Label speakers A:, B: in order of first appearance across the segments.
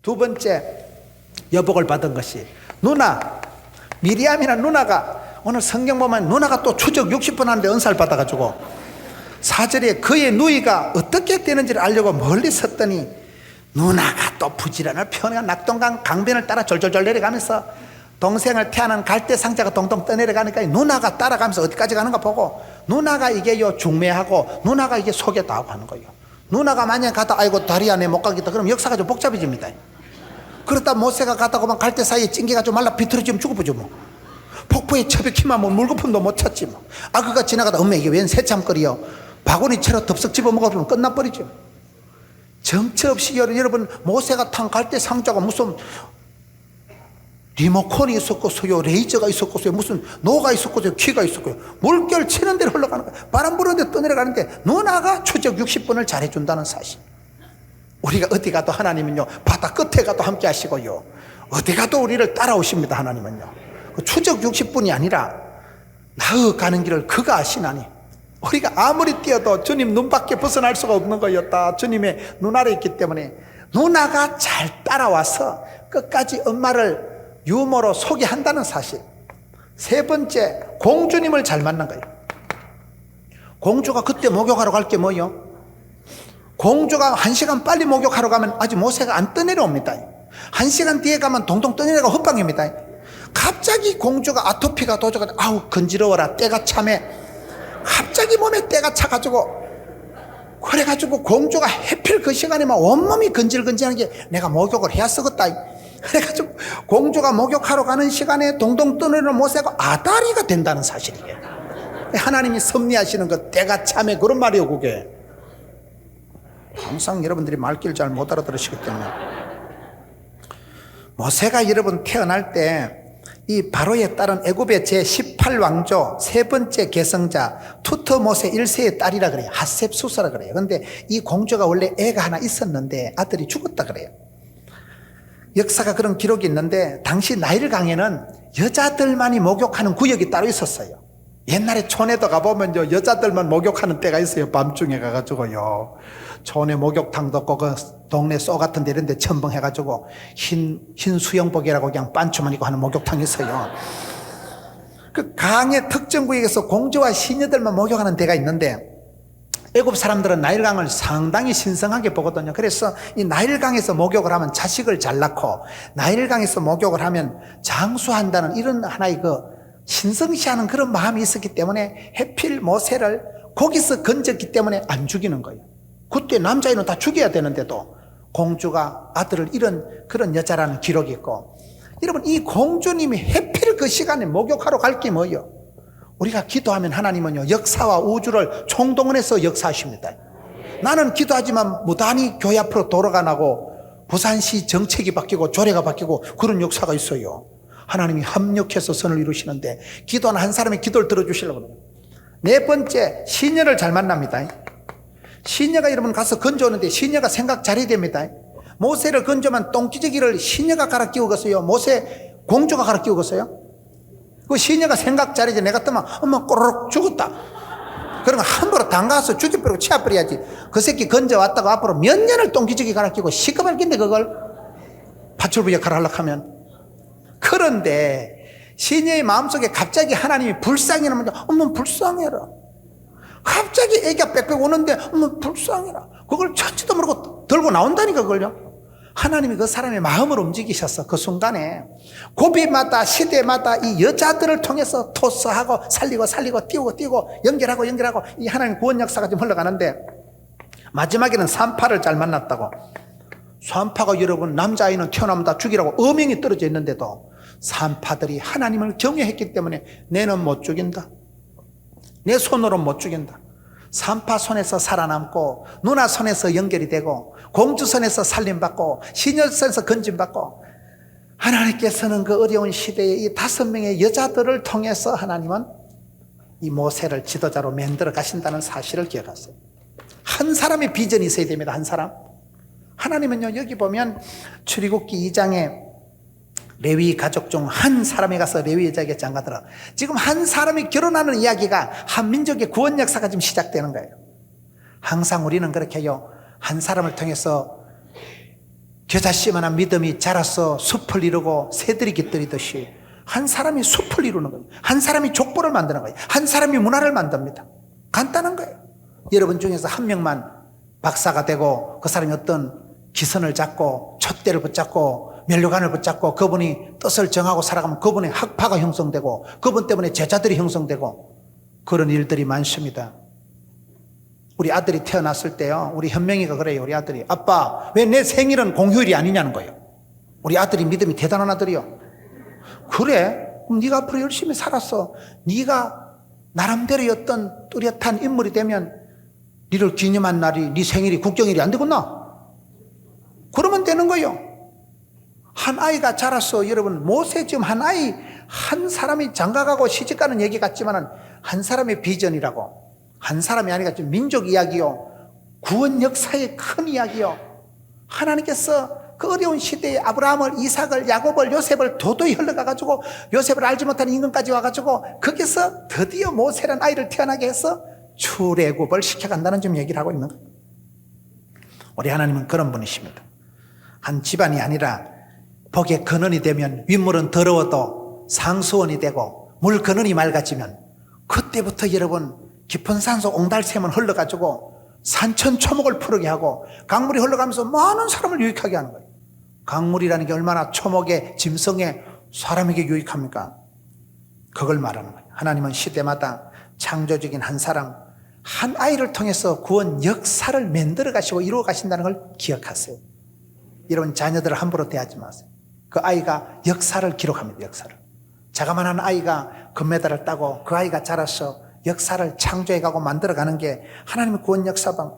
A: 두 번째 여복을 받은 것이 누나, 미리암이나 누나가, 오늘 성경 보면 누나가 또 추적 60번 하는데 은사를 받아가지고 4절에 그의 누이가 어떻게 되는지를 알려고 멀리 섰더니 누나가 또 부지런을 펴내가 낙동강 강변을 따라 졸졸졸 내려가면서 동생을 태하는 갈대 상자가 동동 떠내려가니까 누나가 따라가면서 어디까지 가는가 보고 누나가 이게 중매하고 누나가 이게 속였다고 하는 거예요. 누나가 만약에 가다 아이고 다리 안에 못 가겠다 그럼 역사가 좀 복잡해집니다. 그러다 모세가 가다 보면 갈대 사이에 찡기가 좀 말라 비틀어지면 죽어보죠 뭐. 폭포에 처박히면 뭐 물거품도 못 찾지 뭐. 아그가 지나가다 엄마 이게 웬 새참거리요, 바구니채로 덥석 집어먹어보면 끝나버리죠. 정처 없이 여러분 모세가 탄 갈대 상자가 무슨 리모컨이 있었고서요, 레이저가 있었고서요, 무슨 노가 있었고서요, 키가 있었고요. 물결 치는 대로 흘러가는 거예요. 바람 부는 데 떠내려가는데 누나가 추적 60번을 잘해준다는 사실. 우리가 어디 가도 하나님은요 바다 끝에 가도 함께 하시고요, 어디 가도 우리를 따라오십니다. 하나님은요 추적 60분이 아니라 나아가는 길을 그가 아시나니 우리가 아무리 뛰어도 주님 눈밖에 벗어날 수가 없는 거였다. 주님의 눈 아래 있기 때문에 누나가 잘 따라와서 끝까지 엄마를 유머로 소개한다는 사실. 세 번째, 공주님을 잘 만난 거예요. 공주가 그때 목욕하러 갈 게 뭐예요? 공주가 1시간 빨리 목욕하러 가면 아직 모세가 안 떠내려옵니다. 1시간 뒤에 가면 동동 떠내려가 헛방입니다. 갑자기 공주가 아토피가 도져가지고 아우 건지러워라, 때가 차매, 갑자기 몸에 때가 차가지고, 그래가지고 공주가 해필 그 시간에만 온몸이 건질건질한 게 내가 목욕을 해야 쓰겠다. 그래가지고 공주가 목욕하러 가는 시간에 동동 떠내려온 모세가 아다리가 된다는 사실이에요. 하나님이 섭리하시는 것, 때가 참에 그런 말이에요. 그게 항상 여러분들이 말귀를 잘 못 알아들으시기 때문에. 모세가 여러분 태어날 때 이 바로의 딸은 애굽의 제18왕조 세 번째 계승자 투트모세 1세의 딸이라 그래요. 핫셉수사라 그래요. 그런데 이 공주가 원래 애가 하나 있었는데 아들이 죽었다 그래요. 역사가 그런 기록이 있는데 당시 나일강에는 여자들만이 목욕하는 구역이 따로 있었어요. 옛날에 촌에도 가보면요 여자들만 목욕하는 때가 있어요. 밤중에 가가지고요 촌에 목욕탕도 없고 그 동네 쏘 같은 데 이런 데 첨벙해가지고 흰 수영복이라고 그냥 반추만 입고 하는 목욕탕이 있어요. 그 강의 특정 구역에서 공주와 시녀들만 목욕하는 데가 있는데 애굽 사람들은 나일강을 상당히 신성하게 보거든요. 그래서 이 나일강에서 목욕을 하면 자식을 잘 낳고 나일강에서 목욕을 하면 장수한다는 이런 하나의 그 신성시하는 그런 마음이 있었기 때문에 해필 모세를 거기서 건졌기 때문에 안 죽이는 거예요. 그때 남자애는 다 죽여야 되는데도 공주가 아들을 잃은 그런 여자라는 기록이 있고, 여러분 이 공주님이 해필 그 시간에 목욕하러 갈 게 뭐예요? 우리가 기도하면 하나님은요 역사와 우주를 총동원해서 역사하십니다. 나는 기도하지만 무단히 교회 앞으로 도로가 나고 부산시 정책이 바뀌고 조례가 바뀌고 그런 역사가 있어요. 하나님이 합력해서 선을 이루시는데 기도하는 한 사람의 기도를 들어주시려고 그래요. 네 번째, 시녀를 잘 만납니다. 시녀가 여러분 가서 건져오는데 시녀가 생각 잘해야 됩니다. 모세를 건져면 똥기저귀를 시녀가 갈아 끼우겠어요? 모세 공주가 갈아 끼우겠어요? 그 시녀가 생각 잘해야지. 내가 뜨면 엄마 꼬르륵 죽었다 그런 거 함부로 담가서 죽여버리고 치워버려야지. 그 새끼 건져왔다가 앞으로 몇 년을 똥기저귀 갈아 끼고 시급할 낀데 그걸 파출부 역할을 하려고 하면. 그런데 시녀의 마음속에 갑자기 하나님이 불쌍히 나면 엄마 불쌍해라. 갑자기 애기가 빽빽 오는데 엄마 불쌍해라. 그걸 찾지도 모르고 들고 나온다니까 그걸요. 하나님이 그 사람의 마음을 움직이셔서 그 순간에 고비마다 시대마다 이 여자들을 통해서 토스하고 살리고 띄우고 연결하고 이 하나님 구원 역사가 좀 흘러가는데 마지막에는 산파를 잘 만났다고. 산파가 여러분 남자아이는 태어나면 다 죽이라고 어명이 떨어져 있는데도 산파들이 하나님을 경외했기 때문에 내는 못 죽인다, 내 손으로 못 죽인다. 산파 손에서 살아남고 누나 손에서 연결이 되고 공주 손에서 살림받고 시녀 손에서 건짐받고 하나님께서는 그 어려운 시대에 이 5명의 여자들을 통해서 하나님은 이 모세를 지도자로 만들어 가신다는 사실을 기억하세요. 한 사람의 비전이 있어야 됩니다. 한 사람. 하나님은요 여기 보면 출애굽기 2장에 레위 가족 중 한 사람이 가서 레위 여자에게 장가들어. 지금 한 사람이 결혼하는 이야기가 한 민족의 구원 역사가 지금 시작되는 거예요. 항상 우리는 그렇게 해요. 한 사람을 통해서 겨자씨만한 믿음이 자라서 숲을 이루고 새들이 깃들이듯이 한 사람이 숲을 이루는 거예요. 한 사람이 족보를 만드는 거예요. 한 사람이 문화를 만듭니다. 간단한 거예요. 여러분 중에서 한 명만 박사가 되고 그 사람이 어떤 기선을 잡고 촛대를 붙잡고 면류관을 붙잡고 그분이 뜻을 정하고 살아가면 그분의 학파가 형성되고 그분 때문에 제자들이 형성되고 그런 일들이 많습니다. 우리 아들이 태어났을 때요, 우리 현명이가 그래요. 우리 아들이, 아빠 왜 내 생일은 공휴일이 아니냐는 거예요. 우리 아들이 믿음이 대단한 아들이요. 그래? 그럼 네가 앞으로 열심히 살았어. 네가 나름대로의 어떤 뚜렷한 인물이 되면 네를 기념한 날이 네 생일이 국경일이 안 되겠나? 그러면 되는 거예요. 한 아이가 자랐어. 여러분, 모세 지금 한 사람이 장가가고 시집가는 얘기 같지만은 한 사람의 비전이라고. 한 사람이 아니라 좀 민족 이야기요. 구원 역사의 큰 이야기요. 하나님께서 그 어려운 시대에 아브라함을, 이삭을, 야곱을, 요셉을 도도히 흘러가가지고 요셉을 알지 못하는 임금까지 와가지고 거기서 드디어 모세라는 아이를 태어나게 해서 출애굽을 시켜간다는 좀 얘기를 하고 있는 거예요. 우리 하나님은 그런 분이십니다. 한 집안이 아니라 복의 근원이 되면 윗물은 더러워도 상수원이 되고 물 근원이 맑아지면 그때부터 여러분 깊은 산속 옹달샘은 흘러가지고 산천초목을 푸르게 하고 강물이 흘러가면서 많은 사람을 유익하게 하는 거예요. 강물이라는 게 얼마나 초목에 짐승에 사람에게 유익합니까? 그걸 말하는 거예요. 하나님은 시대마다 창조적인 한 사람, 한 아이를 통해서 구원 역사를 만들어 가시고 이루어 가신다는 걸 기억하세요. 여러분 자녀들을 함부로 대하지 마세요. 그 아이가 역사를 기록합니다. 역사를. 자그마한 아이가 금메달을 따고 그 아이가 자라서 역사를 창조해가고 만들어가는 게 하나님의 구원 역사방.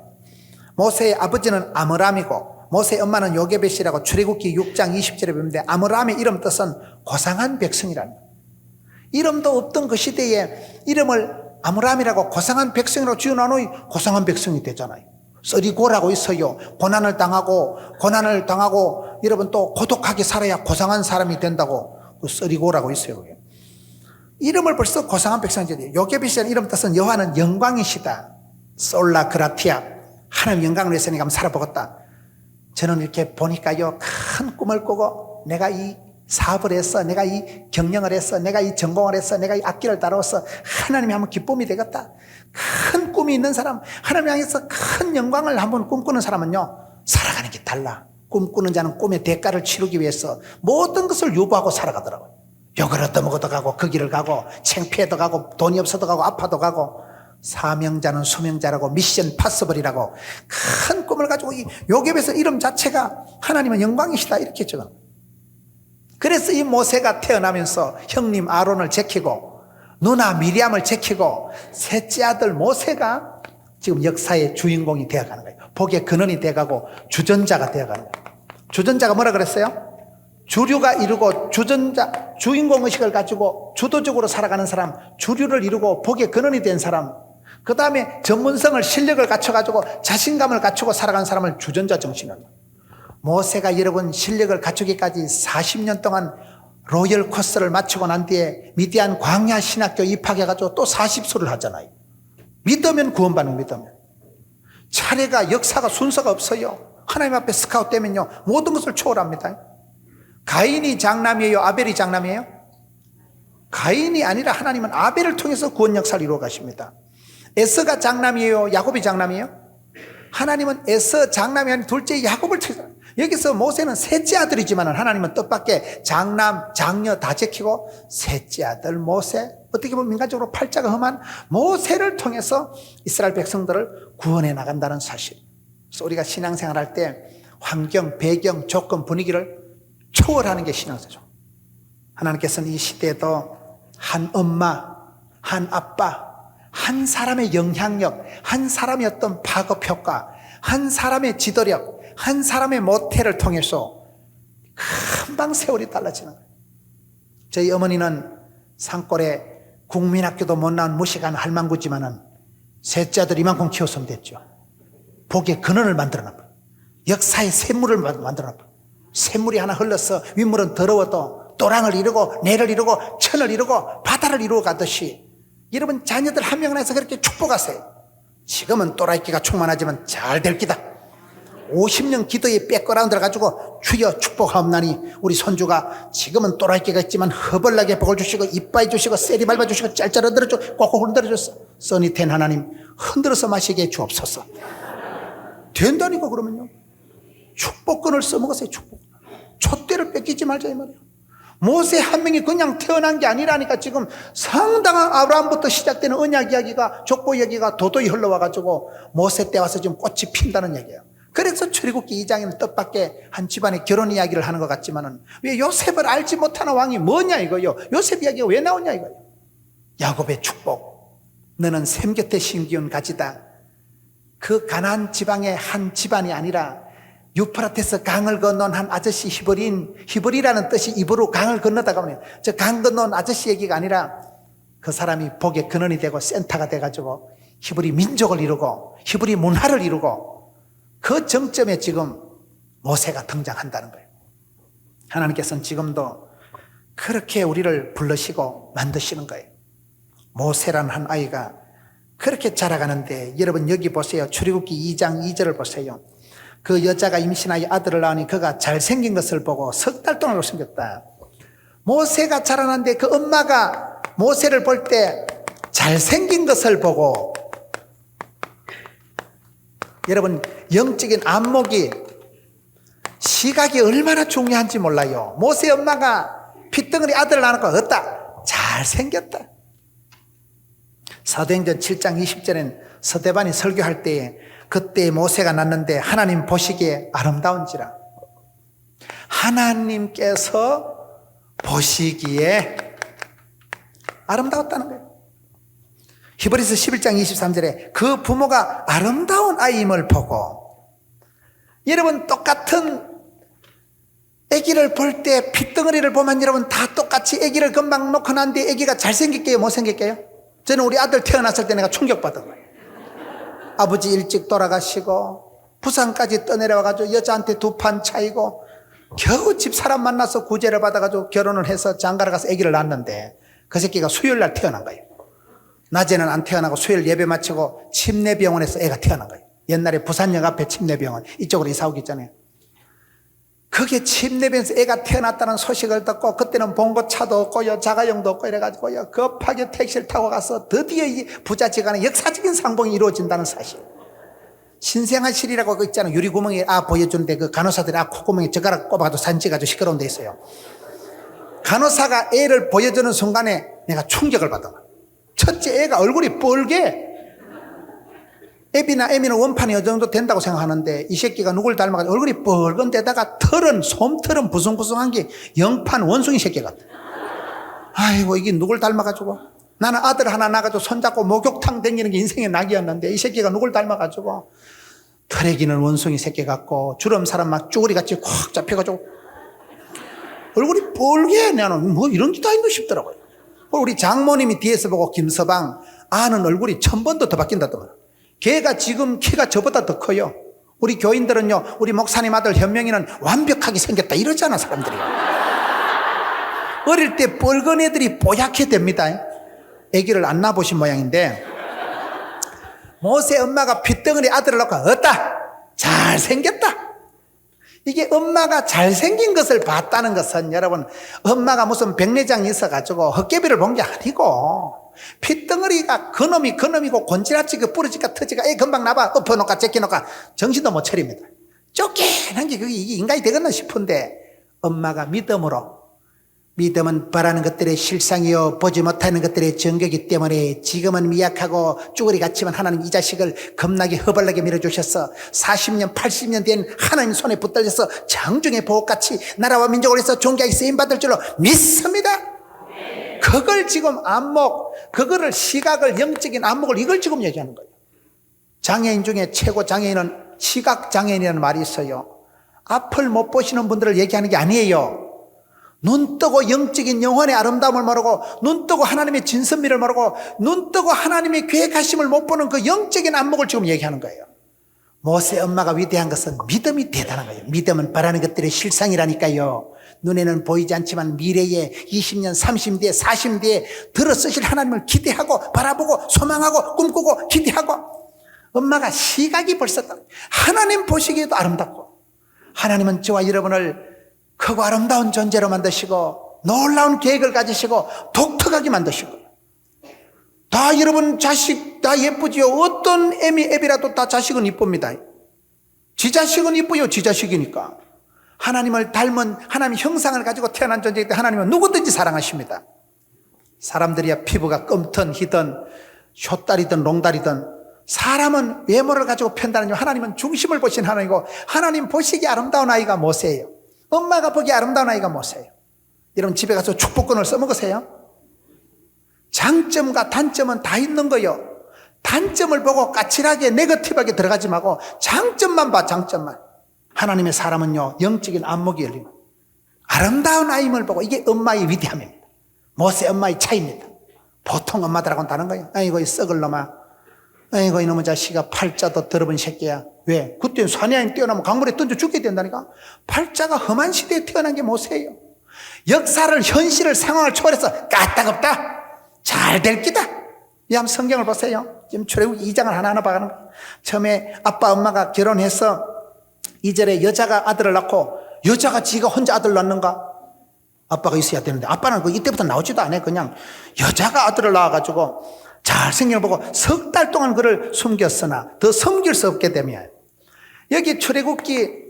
A: 모세의 아버지는 아므람이고 모세의 엄마는 요게벳이라고 출애굽기 6장 20절에 보는데 아므람의 이름 뜻은 고상한 백성이라는 거예요. 이름도 없던 그 시대에 이름을 아므람이라고 고상한 백성이라고 지어놓은 후에 고상한 백성이 되잖아요. 쓰리고라고 있어요. 고난을 당하고 여러분 또 고독하게 살아야 고상한 사람이 된다고 그 쓰리고라고 있어요. 이름을 벌써 고상한 백성이 돼요. 요게벳이라는 이름 뜻은 여호와는 영광이시다. 솔라 그라티아. 하나님 영광을 위해서 내가 한번 살아보겠다. 저는 이렇게 보니까요, 큰 꿈을 꾸고 내가 이 사업을 했어, 내가 이 경영을 했어, 내가 이 전공을 했어, 내가 이 악기를 다루었어. 하나님이 한번 기쁨이 되겠다. 큰 꿈이 있는 사람, 하나님 향해서 큰 영광을 한번 꿈꾸는 사람은요, 살아가는 게 달라. 꿈꾸는 자는 꿈의 대가를 치르기 위해서 모든 것을 유보하고 살아가더라고요. 욕을 얻어먹어도 가고 그 길을 가고 창피해도 가고 돈이 없어도 가고 아파도 가고 사명자는 수명자라고 미션 파서블이라고 큰 꿈을 가지고 이 요게벳의 이름 자체가 하나님은 영광이시다 이렇게 적어. 그래서 이 모세가 태어나면서 형님 아론을 제키고 누나 미리암을 제키고 셋째 아들 모세가 지금 역사의 주인공이 되어가는 거예요. 복의 근원이 되어가고 주전자가 되어가는 거예요. 주전자가 뭐라 그랬어요? 주류가 이루고 주인공 의식을 가지고 주도적으로 살아가는 사람, 주류를 이루고 복의 근원이 된 사람, 그 다음에 전문성을 실력을 갖춰가지고 자신감을 갖추고 살아가는 사람을 주전자 정신을. 모세가 여러분 실력을 갖추기까지 40년 동안 로열 코스를 마치고 난 뒤에 미디안 광야 신학교 입학해가지고 또 40수를 하잖아요. 믿으면 구원받는 믿으면. 차례가 역사가 순서가 없어요. 하나님 앞에 스카웃 되면요 모든 것을 초월합니다. 가인이 장남이에요? 아벨이 장남이에요? 가인이 아니라 하나님은 아벨을 통해서 구원 역사를 이루어 가십니다. 에서가 장남이에요? 야곱이 장남이에요? 하나님은 에서 장남이 아닌 둘째 야곱을 통해서. 여기서 모세는 셋째 아들이지만 하나님은 뜻밖의 장남, 장녀 다 제키고 셋째 아들 모세, 어떻게 보면 민간적으로 팔자가 험한 모세를 통해서 이스라엘 백성들을 구원해 나간다는 사실. 그래서 우리가 신앙생활 할 때 환경, 배경, 조건, 분위기를 초월하는 게 신앙생활이죠. 하나님께서는 이 시대에도 한 엄마, 한 아빠, 한 사람의 영향력, 한 사람의 어떤 파급 효과, 한 사람의 지도력, 한 사람의 모태를 통해서 금방 세월이 달라지는 거예요. 저희 어머니는 산골에 국민학교도 못 나온 무식한 할망구지만은 셋째 아들 이만큼 키웠으면 됐죠. 복의 근원을 만들어놔. 역사의 샘물을 만들어놔. 샘물이 하나 흘러서 윗물은 더러워도 또랑을 이루고 내를 이루고 천을 이루고 바다를 이루어 가듯이 여러분 자녀들 한 명 안에서 그렇게 축복하세요. 지금은 또라이끼가 충만하지만 잘 될 기다. 50년 기도에 백그라운드를 가지고 주여 축복하옵나니 우리 손주가 지금은 또라이끼가 있지만 허벌나게 복을 주시고 이빠이 주시고 세리 밟아주시고 짤짤 흔들어주고 꼭꼭 흔들어줬어. 써니 된 하나님 흔들어서 마시게 해 주옵소서. 된다니까. 그러면요 축복권을 써먹었어요. 축복 촛대를 뺏기지 말자 이 말이에요. 모세 한 명이 그냥 태어난 게 아니라니까. 지금 상당한 아브라함부터 시작되는 언약 이야기가, 족보 이야기가 도도히 흘러와가지고 모세 때 와서 지금 꽃이 핀다는 얘기예요. 그래서 출애굽기 2장에는 뜻밖의 한 집안의 결혼 이야기를 하는 것 같지만은 왜 요셉을 알지 못하는 왕이 뭐냐 이거요. 요셉 이야기가 왜 나오냐 이거요. 야곱의 축복. 너는 샘 곁에 심기운 가지다. 그 가나안 지방의 한 집안이 아니라 유프라테스 강을 건너온 한 아저씨 히브리라는 뜻이 입으로 강을 건너다가 보면 저 강 건너온 아저씨 얘기가 아니라 그 사람이 복의 근원이 되고 센터가 돼가지고 히브리 민족을 이루고 히브리 문화를 이루고 그 정점에 지금 모세가 등장한다는 거예요. 하나님께서는 지금도 그렇게 우리를 불러시고 만드시는 거예요. 모세라는 한 아이가 그렇게 자라가는데 여러분 여기 보세요. 출애굽기 2장 2절을 보세요. 그 여자가 임신하여 아들을 낳으니 그가 잘생긴 것을 보고 석 달 동안 생겼다. 모세가 자라났는데 그 엄마가 모세를 볼 때 잘생긴 것을 보고, 여러분 영적인 안목이 시각이 얼마나 중요한지 몰라요. 모세 엄마가 핏덩어리 아들을 낳고 어따? 잘생겼다. 사도행전 7장 20절엔 서대반이 설교할 때에 그때 모세가 낳는데 하나님 보시기에 아름다운지라. 하나님께서 보시기에 아름다웠다는 거예요. 히브리서 11장 23절에 그 부모가 아름다운 아이임을 보고, 여러분 똑같은 아기를 볼 때 핏덩어리를 보면 여러분 다 똑같이 아기를 금방 놓고 난 뒤에 아기가 잘생길게요 못생길게요? 저는 우리 아들 태어났을 때 내가 충격받은 거예요. 아버지 일찍 돌아가시고 부산까지 떠내려와가지고 여자한테 2판 차이고 겨우 집 사람 만나서 구제를 받아가지고 결혼을 해서 장가를 가서 아기를 낳았는데 그 새끼가 수요일날 태어난 거예요. 낮에는 안 태어나고 수요일 예배 마치고 침례병원에서 애가 태어난 거예요. 옛날에 부산역 앞에 침례병원 이쪽으로 이사 오기 전에 그게 침례병원에서 애가 태어났다는 소식을 듣고 그때는 봉고차도 없고요 자가용도 없고 이래가지고요 급하게 택시를 타고 가서 드디어 이 부자지간의 역사적인 상봉이 이루어진다는 사실. 신생아실이라고 그 있잖아요. 유리구멍에 보여주는데 그 간호사들이 콧구멍에 젓가락 꼽아도 사진 찍어가지고 시끄러운 데 있어요. 간호사가 애를 보여주는 순간에 내가 충격을 받은 거야. 첫째 애가 얼굴이 뻘게, 애비나 애미는 원판이 어느 정도 된다고 생각하는데 이 새끼가 누굴 닮아가지고 얼굴이 뻘건 데다가 털은 솜털은 부숭부숭한 게 영판 원숭이 새끼 같아. 아이고 이게 누굴 닮아가지고. 나는 아들 하나 낳아가지고 손잡고 목욕탕 다니는 게 인생의 낙이었는데 이 새끼가 누굴 닮아가지고 털에기는 원숭이 새끼 같고 주름 사람 막 쭈구리같이 콱 잡혀가지고 얼굴이 뻘게. 나는 뭐 이런 게 다 있나 싶더라고요. 우리 장모님이 뒤에서 보고 김서방 아는 얼굴이 1000번도 더 바뀐다더만. 걔가 지금 키가 저보다 더 커요. 우리 교인들은요 우리 목사님 아들 현명이는 완벽하게 생겼다 이러잖아 사람들이. 어릴 때 뻘건 애들이 뽀얗게 됩니다. 아기를 안 낳아보신 모양인데 모세 엄마가 핏덩어리 아들을 낳고 어따? 잘생겼다. 이게 엄마가 잘생긴 것을 봤다는 것은 여러분 엄마가 무슨 백내장이 있어가지고 헛개비를 본 게 아니고 핏덩어리가 그놈이고 곤지락지가 부러지까 터지까 애 금방 나봐 엎어놓을까 제껴놓을까 정신도 못 차립니다. 쫓겨난 게 그게 이게 인간이 되겠나 싶은데 엄마가 믿음은 바라는 것들의 실상이요 보지 못하는 것들의 증거이기 때문에 지금은 미약하고 쭈구리 같지만 하나님 이 자식을 겁나게 허벌나게 밀어주셔서 40년 80년 된 하나님 손에 붙들려서 장중의 보호같이 나라와 민족을 위해서 존귀하게 쓰임받을 줄로 믿습니다. 그걸 지금 그거를 시각을 영적인 안목을 이걸 지금 얘기하는 거예요. 장애인 중에 최고 장애인은 시각장애인이라는 말이 있어요. 앞을 못 보시는 분들을 얘기하는 게 아니에요. 눈 뜨고 영적인 영혼의 아름다움을 모르고 눈 뜨고 하나님의 진선미를 모르고 눈 뜨고 하나님의 계획하심을 못 보는 그 영적인 안목을 지금 얘기하는 거예요. 모세 엄마가 위대한 것은 믿음이 대단한 거예요. 믿음은 바라는 것들의 실상이라니까요. 눈에는 보이지 않지만 미래에 20년 30년 40년 뒤에 들어서실 하나님을 기대하고 바라보고 소망하고 꿈꾸고 기대하고 엄마가 시각이 벌써 하나님 보시기에도 아름답고, 하나님은 저와 여러분을 크고 아름다운 존재로 만드시고 놀라운 계획을 가지시고 독특하게 만드시고, 다 여러분 자식 다 예쁘지요. 어떤 애비라도 다 자식은 이쁩니다. 지 자식은 이쁘요. 지 자식이니까. 하나님을 닮은 하나님 형상을 가지고 태어난 존재이기 때문에 하나님은 누구든지 사랑하십니다. 사람들이야 피부가 검든 희든 숏다리든 롱다리든, 사람은 외모를 가지고 판단하지만 하나님은 중심을 보신 하나님이고, 하나님 보시기에 아름다운 아이가 모세예요. 엄마가 보기에 아름다운 아이가 모세예요. 여러분 집에 가서 축복권을 써먹으세요. 장점과 단점은 다 있는 거예요. 단점을 보고 까칠하게 네거티브하게 들어가지 말고 장점만 봐. 장점만. 하나님의 사람은요, 영적인 안목이 열리는 아름다운 아임을 보고, 이게 엄마의 위대함입니다. 모세 엄마의 차이입니다. 보통 엄마들하고는 다른 거예요. 아이고 이 썩을 놈아, 아이고 이놈의 자식아, 팔자도 더러운 새끼야. 왜? 그때 사내아인 뛰어나면 강물에 던져 죽게 된다니까. 팔자가 험한 시대에 태어난 게 모세예요. 역사를, 현실을, 상황을 초월해서 까딱없다, 잘 될 기다. 이 한번 성경을 보세요. 지금 출애굽기 2장을 하나하나 봐가는 거예요. 처음에 아빠 엄마가 결혼해서 2절에 여자가 아들을 낳고, 여자가 지가 혼자 아들 낳는가? 아빠가 있어야 되는데, 아빠는 이때부터 나오지도 않아요. 그냥 여자가 아들을 낳아가지고 잘생긴 걸 보고 석 달 동안 그를 숨겼으나 더 섬길 수 없게 되며, 여기 출애굽기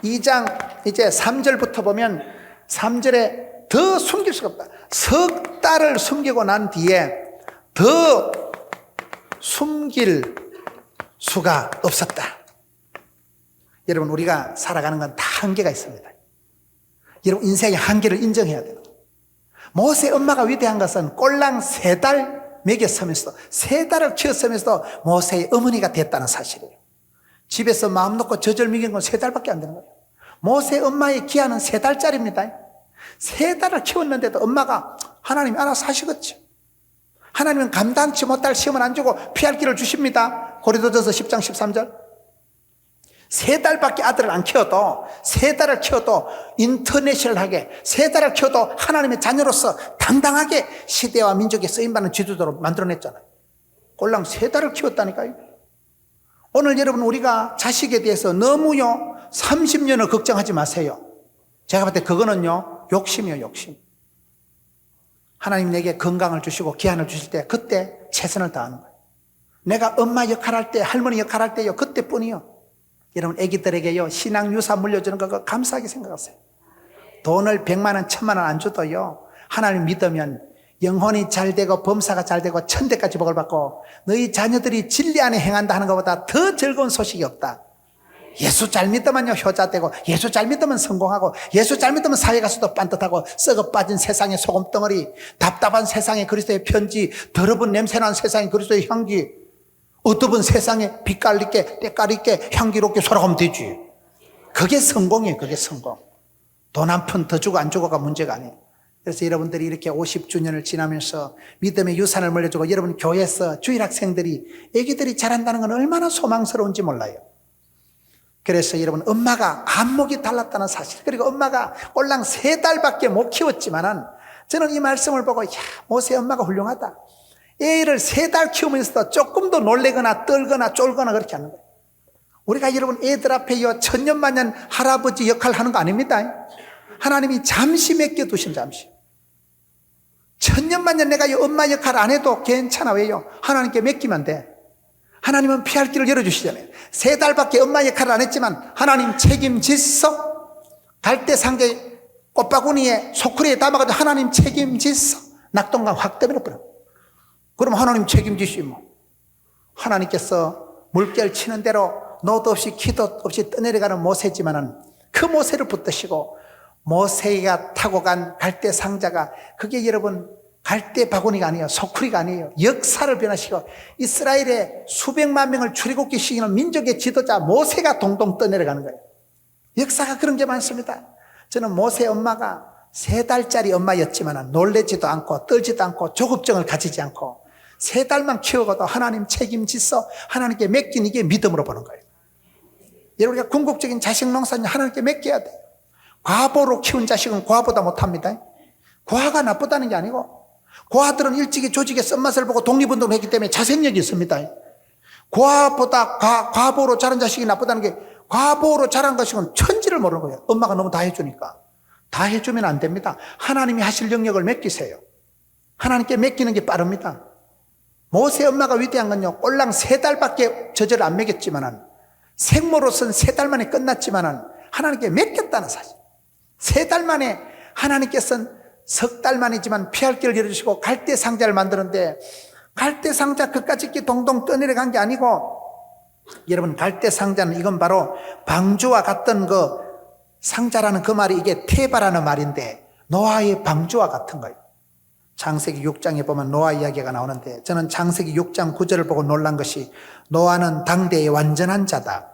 A: 2장 이제 3절부터 보면 3절에 더 숨길 수가 없다. 석 달을 숨기고 난 뒤에 더 숨길 수가 없었다. 여러분, 우리가 살아가는 건 다 한계가 있습니다. 여러분, 인생의 한계를 인정해야 돼요. 모세 엄마가 위대한 것은 꼴랑 3달 먹였으면서도, 3달을 키웠으면서도 모세의 어머니가 됐다는 사실이에요. 집에서 마음 놓고 저절 먹인 건 3달밖에 안 되는 거예요. 모세 엄마의 기한은 3달짜리입니다. 3달을 키웠는데도 엄마가 하나님 알아서 하시겠지. 하나님은 감당치 못할 시험은 안 주고 피할 길을 주십니다. 고린도전서 10장 13절. 3달밖에 아들을 안 키워도, 3달을 키워도 인터내셔널하게, 3달을 키워도 하나님의 자녀로서 당당하게 시대와 민족에 쓰임받는 지도자로 만들어냈잖아요. 꼴랑 3달을 키웠다니까요. 오늘 여러분, 우리가 자식에 대해서 너무요 30년을 걱정하지 마세요. 제가 볼 때 그거는요 욕심이에요. 욕심. 하나님 내게 건강을 주시고 기한을 주실 때 그때 최선을 다하는 거예요. 내가 엄마 역할할 때, 할머니 역할할 때요, 그때뿐이요. 여러분, 애기들에게요 신앙유산 물려주는 거 감사하게 생각하세요. 돈을 100만 원, 1000만 원 안 줘도요, 하나님 믿으면 영혼이 잘 되고 범사가 잘 되고 천대까지 복을 받고 너희 자녀들이 진리 안에 행한다 하는 것보다 더 즐거운 소식이 없다. 예수 잘 믿으면요 효자 되고, 예수 잘 믿으면 성공하고, 예수 잘 믿으면 사회 가서도 반듯하고, 썩어 빠진 세상의 소금덩어리, 답답한 세상의 그리스도의 편지, 더러운 냄새나는 세상의 그리스도의 향기, 어떠분 세상에 빛깔 있게 때깔 있게 향기롭게 살아가면 되지. 그게 성공이에요. 그게 성공. 돈 한 푼 더 주고 안 주고가 문제가 아니에요. 그래서 여러분들이 이렇게 50주년을 지나면서 믿음의 유산을 물려주고, 여러분 교회에서 주일학생들이, 애기들이 자란다는 건 얼마나 소망스러운지 몰라요. 그래서 여러분, 엄마가 안목이 달랐다는 사실, 그리고 엄마가 꼴랑 3달밖에 못 키웠지만은, 저는 이 말씀을 보고, 야, 모세 엄마가 훌륭하다. 애를 3달 키우면서도 조금 더 놀래거나 떨거나 쫄거나 그렇게 하는 거예요. 우리가 여러분 애들 앞에요 천년만년 할아버지 역할 하는 거 아닙니다. 하나님이 잠시 맡겨두신, 잠시. 천년만년 내가 이 엄마 역할 안 해도 괜찮아. 왜요? 하나님께 맡기면 돼. 하나님은 피할 길을 열어주시잖아요. 3달밖에 엄마 역할을 안 했지만 하나님 책임지소. 갈대 상자에 꽃바구니에 소쿠리에 담아가지고 하나님 책임지소. 낙동강 확 떠버려버려. 그럼 하나님 책임지시 뭐. 하나님께서 물결 치는 대로 노도 없이 키도 없이 떠내려가는 모세지만은 그 모세를 붙드시고, 모세가 타고 간 갈대 상자가 그게 여러분 갈대 바구니가 아니에요. 소쿠리가 아니에요. 역사를 변화시키고 이스라엘의 수백만 명을 출애굽시키는 민족의 지도자 모세가 동동 떠내려가는 거예요. 역사가 그런 게 많습니다. 저는 모세 엄마가 3달짜리 엄마였지만 놀래지도 않고 떨지도 않고 조급증을 가지지 않고 3달만 키우고도 하나님 책임지소, 하나님께 맡긴, 이게 믿음으로 보는 거예요. 여러분, 우리가 궁극적인 자식 농사는 하나님께 맡겨야 돼요. 과보로 키운 자식은 과보다 못합니다. 과가 나쁘다는 게 아니고, 과들은 일찍이 조직의 쓴맛을 보고 독립운동을 했기 때문에 자생력이 있습니다. 과보로 자란 자식이 나쁘다는 게, 과보로 자란 자식은 천지를 모르는 거예요. 엄마가 너무 다 해주니까. 다 해주면 안 됩니다. 하나님이 하실 영역을 맡기세요. 하나님께 맡기는 게 빠릅니다. 모세 엄마가 위대한 건요, 꼴랑 3달밖에 저절을 안 먹였지만은, 생모로서는 3달 만에 끝났지만은 하나님께 맡겼다는 사실. 3달 만에 하나님께서는 석 달 만이지만 피할 길을 열어주시고 갈대 상자를 만드는데, 갈대 상자 그까짓 게 동동 떠내려간 게 아니고, 여러분, 갈대 상자는 이건 바로 방주와 같던 그 상자라는 그 말이 이게 테바라는 말인데, 노아의 방주와 같은 거예요. 창세기 6장에 보면 노아 이야기가 나오는데, 저는 창세기 6장 9절을 보고 놀란 것이, 노아는 당대의 완전한 자다.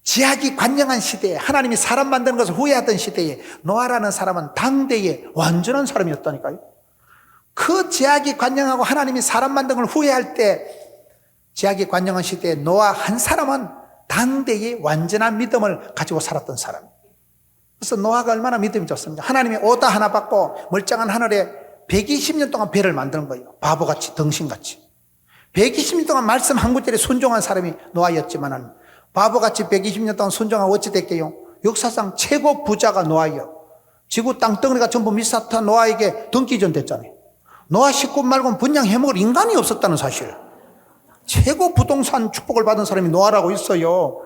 A: 지하기 관영한 시대에, 하나님이 사람 만드는 것을 후회하던 시대에 노아라는 사람은 당대의 완전한 사람이었다니까요. 그 지하기 관영하고 하나님이 사람 만드는 걸 후회할 때, 지하기 관영한 시대에 노아 한 사람은 당대의 완전한 믿음을 가지고 살았던 사람이에요. 그래서 노아가 얼마나 믿음이 좋습니까? 하나님이 오다 하나 받고 멀쩡한 하늘에 120년 동안 배를 만드는 거예요. 바보같이, 덩신같이. 120년 동안 말씀 한 구절에 순종한 사람이 노아였지만은, 바보같이 120년 동안 순종하고 어찌 됐게요? 역사상 최고 부자가 노아예요. 지구 땅덩어리가 전부 미사타 노아에게 등기전 됐잖아요. 노아 식구 말고는 분양 해먹을 인간이 없었다는 사실. 최고 부동산 축복을 받은 사람이 노아라고 있어요.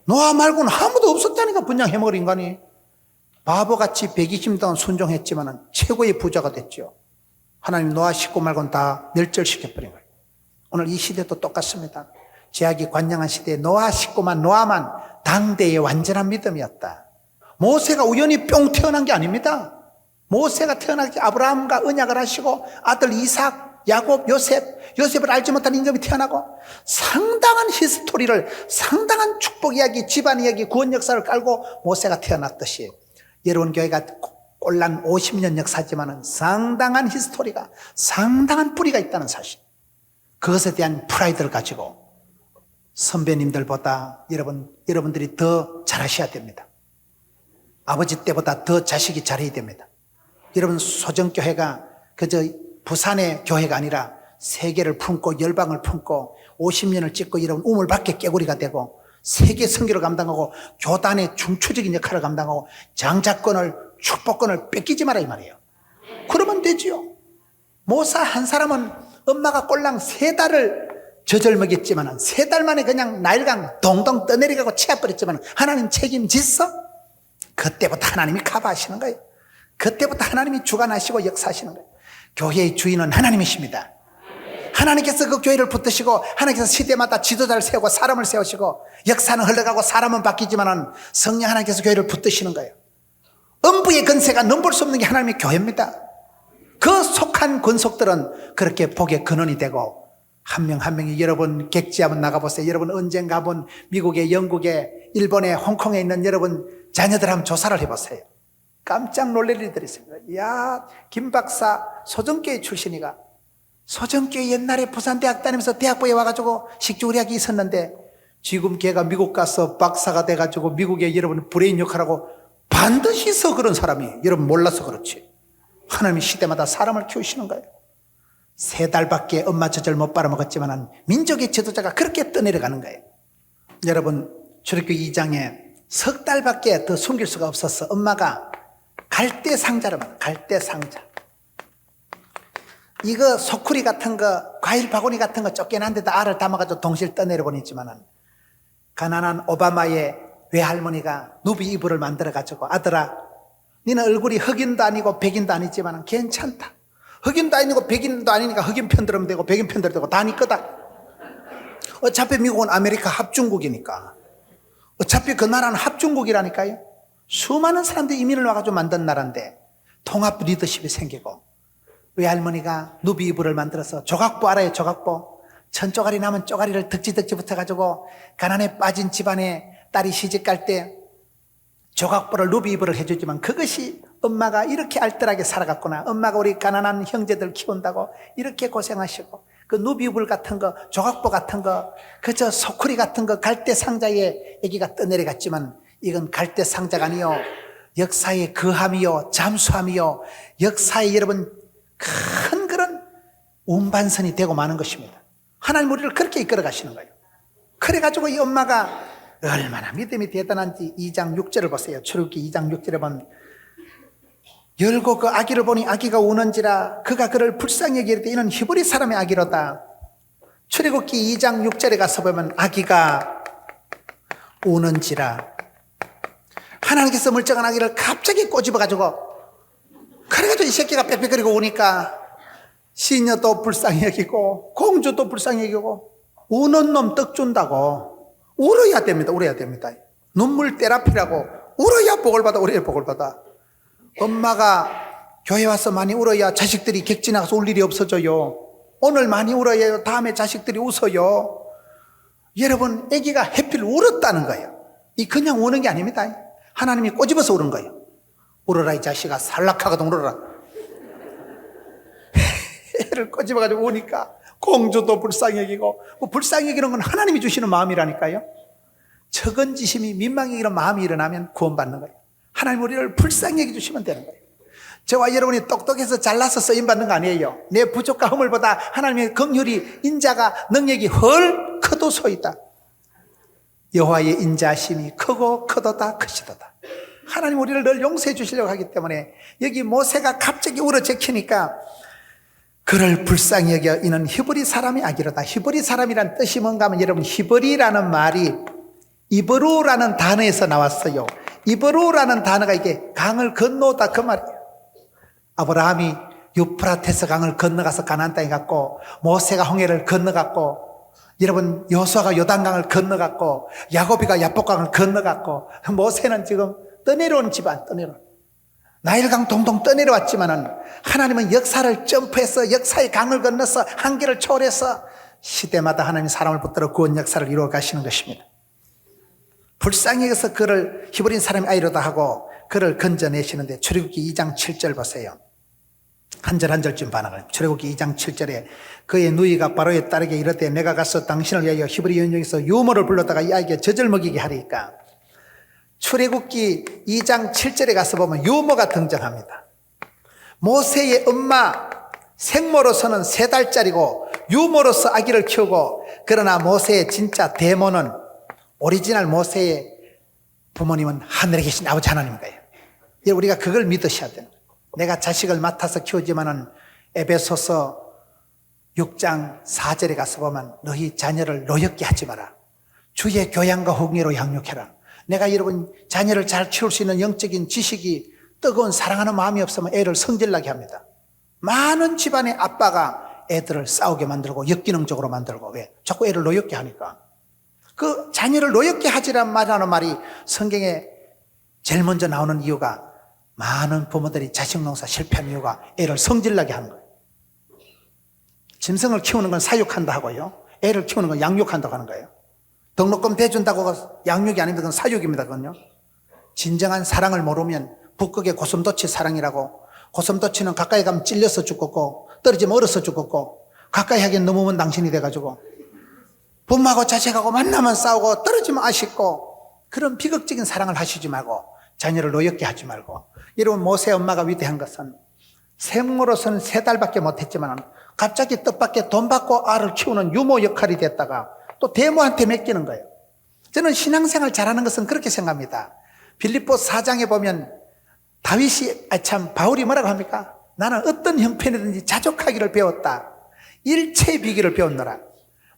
A: 노아 말고는 아무도 없었다니까, 분양 해먹을 인간이. 바보같이 120년 동안 순종했지만 최고의 부자가 됐죠. 하나님 노아 식구 말고는 다 멸절시켜버린 거예요. 오늘 이 시대도 똑같습니다. 제약이 관영한 시대에 노아 식구만, 노아만 당대의 완전한 믿음이었다. 모세가 우연히 뿅 태어난 게 아닙니다. 모세가 태어나기 아브라함과 언약을 하시고 아들 이삭, 야곱, 요셉을 알지 못한 임금이 태어나고 상당한 히스토리를, 상당한 축복 이야기, 집안 이야기, 구원 역사를 깔고 모세가 태어났듯이, 여러분 교회가 꼴랑 50년 역사지만은 상당한 히스토리가, 상당한 뿌리가 있다는 사실. 그것에 대한 프라이드를 가지고 선배님들보다 여러분들이 더 잘하셔야 됩니다. 아버지 때보다 더 자식이 잘해야 됩니다. 여러분, 소정교회가 그저 부산의 교회가 아니라 세계를 품고 열방을 품고 50년을 찍고 여러분 우물밖에 깨구리가 되고 세계 선교를 감당하고 교단의 중추적인 역할을 감당하고 장자권을, 축복권을 뺏기지 마라 이 말이에요. 그러면 되지요. 모사 한 사람은 엄마가 꼴랑 3달을 젖을 먹였지만 3달 만에 그냥 나일강 동동 떠내려가고 치워버렸지만 하나님 책임졌어? 그때부터 하나님이 커버하시는 거예요. 그때부터 하나님이 주관하시고 역사하시는 거예요. 교회의 주인은 하나님이십니다. 하나님께서 그 교회를 붙드시고 하나님께서 시대마다 지도자를 세우고 사람을 세우시고 역사는 흘러가고 사람은 바뀌지만 성령 하나님께서 교회를 붙드시는 거예요. 음부의 권세가 넘볼 수 없는 게 하나님의 교회입니다. 그 속한 권속들은 그렇게 복의 근원이 되고 한 명 한 명이, 여러분 객지 한번 나가보세요. 여러분 언젠가 본 미국에, 영국에, 일본에, 홍콩에 있는 여러분 자녀들 한번 조사를 해보세요. 깜짝 놀랄 일들이 있습니다. 야, 김 박사 소정교회 출신이가, 소정교회 옛날에 부산대학 다니면서 대학부에 와가지고 식주의학이 있었는데 지금 걔가 미국 가서 박사가 돼가지고 미국에 여러분 브레인 역할하고 반드시 있어. 그런 사람이 여러분 몰라서 그렇지. 하나님이 시대마다 사람을 키우시는 거예요. 3달밖에 엄마 젖을 못 빨아먹었지만 민족의 지도자가 그렇게 떠내려가는 거예요. 여러분, 출애굽기 2장에 석 달밖에 더 숨길 수가 없었어. 엄마가 갈대 상자를 만들어. 갈대 상자. 이거 소쿠리 같은 거, 과일 바구니 같은 거 쫓겨난 데다 알을 담아가지고 동시에 떠내려 보냈지만은 가난한 오바마의 외할머니가 누비 이불을 만들어가지고, 아들아, 니는 얼굴이 흑인도 아니고 백인도 아니지만 괜찮다. 흑인도 아니고 백인도 아니니까 흑인 편 들으면 되고 백인 편 들어도 되고 다 니 거다. 어차피 미국은 아메리카 합중국이니까. 어차피 그 나라는 합중국이라니까요. 수많은 사람들이 이민을 와가지고 만든 나라인데 통합 리더십이 생기고, 외할머니가 누비 이불을 만들어서, 조각보 알아요? 조각보. 천조가리 나면 쪼가리를 덕지덕지 붙여가지고 가난에 빠진 집안에 딸이 시집갈 때 조각보를, 누비 이불을 해주지만 그것이 엄마가 이렇게 알뜰하게 살아갔구나. 엄마가 우리 가난한 형제들 키운다고 이렇게 고생하시고, 그 누비 이불 같은 거, 조각보 같은 거, 그저 소쿠리 같은 거 갈대 상자에 아기가 떠내려갔지만 이건 갈대 상자가 아니요, 역사의 거함이요, 잠수함이요, 역사의 여러분 큰 그런 운반선이 되고 마는 것입니다. 하나님 우리를 그렇게 이끌어 가시는 거예요. 그래가지고 이 엄마가 얼마나 믿음이 대단한지 2장 6절을 보세요. 출애굽기 2장 6절에 보면 열고 그 아기를 보니 아기가 우는지라 그가 그를 불쌍히 여기되 이는 히브리 사람의 아기로다. 출애굽기 2장 6절에 가서 보면 아기가 우는지라, 하나님께서 멀쩡한 아기를 갑자기 꼬집어가지고, 그래가지고 이 새끼가 빽빽거리고 우니까 시녀도 불쌍히 여기고 공주도 불쌍히 여기고, 우는 놈 떡 준다고 울어야 됩니다. 울어야 됩니다. 눈물 테라피라고, 울어야 복을 받아. 울어야 복을 받아. 엄마가 교회 와서 많이 울어야 자식들이 객지 나가서 울 일이 없어져요. 오늘 많이 울어야 다음에 자식들이 웃어요. 여러분, 아기가 해필 울었다는 거예요. 이 그냥 우는 게 아닙니다. 하나님이 꼬집어서 우는 거예요. 울어라 이 자식아, 살락하거든 울어라. 애를 꼬집어가지고 우니까 공주도 불쌍히 여기고, 불쌍히 여기는 건 하나님이 주시는 마음이라니까요. 적은지심이 민망히 여기는 마음이 일어나면 구원받는 거예요. 하나님 우리를 불쌍히 여겨주시면 되는 거예요. 저와 여러분이 똑똑해서 잘나서 쓰임받는 거 아니에요. 내 부족과 허물보다 하나님의 긍휼이, 인자가, 능력이 헐 크도소이다. 여호와의 인자심이 크고 크도다 크시도다. 하나님 우리를 늘 용서해 주시려고 하기 때문에 여기 모세가 갑자기 울어 제키니까 그를 불쌍히 여겨 이는 히브리 사람이 아기로다. 히브리 사람이란 뜻이 뭔가 하면, 여러분, 히브리라는 말이 이브루라는 단어에서 나왔어요. 이브루라는 단어가 이게 강을 건너다 그 말이에요. 아브라함이 유프라테스 강을 건너가서 가나안 땅에 갔고, 모세가 홍해를 건너갔고, 여러분 여호수아가 요단강을 건너갔고, 야고비가 야복강을 건너갔고, 모세는 지금 떠내려온 집안, 떠내려온 나일강 동동 떠내려왔지만은 하나님은 역사를 점프해서 역사의 강을 건너서 한계를 초월해서 시대마다 하나님이 사람을 붙들어 구원 역사를 이루어 가시는 것입니다. 불쌍히 여겨서 그를 히브리인 사람이 아이로다 하고 그를 건져내시는데, 출애굽기 2장 7절 보세요. 한 절 한 절쯤 반응을. 출애굽기 2장 7절에 그의 누이가 바로에 따르게 이르되 내가 가서 당신을 위하여 히브리 연중에서 유모를 불렀다가 이 아이에게 젖을 먹이게 하리까. 출애굽기 2장 7절에 가서 보면 유모가 등장합니다. 모세의 엄마 생모로서는 3달짜리고 유모로서 아기를 키우고, 그러나 모세의 진짜 대모는, 오리지널 모세의 부모님은 하늘에 계신 아버지 하나님인 거예요. 우리가 그걸 믿으셔야 돼요. 내가 자식을 맡아서 키우지만은 에베소서 6장 4절에 가서 보면 너희 자녀를 노엽게 하지 마라. 주의 교양과 홍해로 양육해라. 내가 여러분 자녀를 잘 키울 수 있는 영적인 지식이, 뜨거운 사랑하는 마음이 없으면 애를 성질나게 합니다. 많은 집안의 아빠가 애들을 싸우게 만들고 역기능적으로 만들고, 왜? 자꾸 애를 노엽게 하니까. 그 자녀를 노엽게 하지란 말하는 말이 성경에 제일 먼저 나오는 이유가, 많은 부모들이 자식 농사 실패한 이유가 애를 성질나게 하는 거예요. 짐승을 키우는 건 사육한다 하고요, 애를 키우는 건 양육한다고 하는 거예요. 등록금 대준다고 양육이 아닙니다. 그건 사육입니다. 그건요. 진정한 사랑을 모르면 북극의 고슴도치 사랑이라고, 고슴도치는 가까이 가면 찔려서 죽겠고 떨어지면 얼어서 죽겠고, 가까이 하기엔 넘으면 당신이 돼가지고 부모하고 자식하고 만나면 싸우고 떨어지면 아쉽고, 그런 비극적인 사랑을 하시지 말고 자녀를 노엽게 하지 말고. 여러분, 모세 엄마가 위대한 것은 생모로서는 3달밖에 못했지만 갑자기 뜻밖의 돈 받고 알을 키우는 유모 역할이 됐다가 또 대모한테 맡기는 거예요. 저는 신앙생활 잘하는 것은 그렇게 생각합니다. 빌립보 4장에 보면 다윗이, 바울이 뭐라고 합니까? 나는 어떤 형편이든지 자족하기를 배웠다. 일체의 비결을 배웠노라.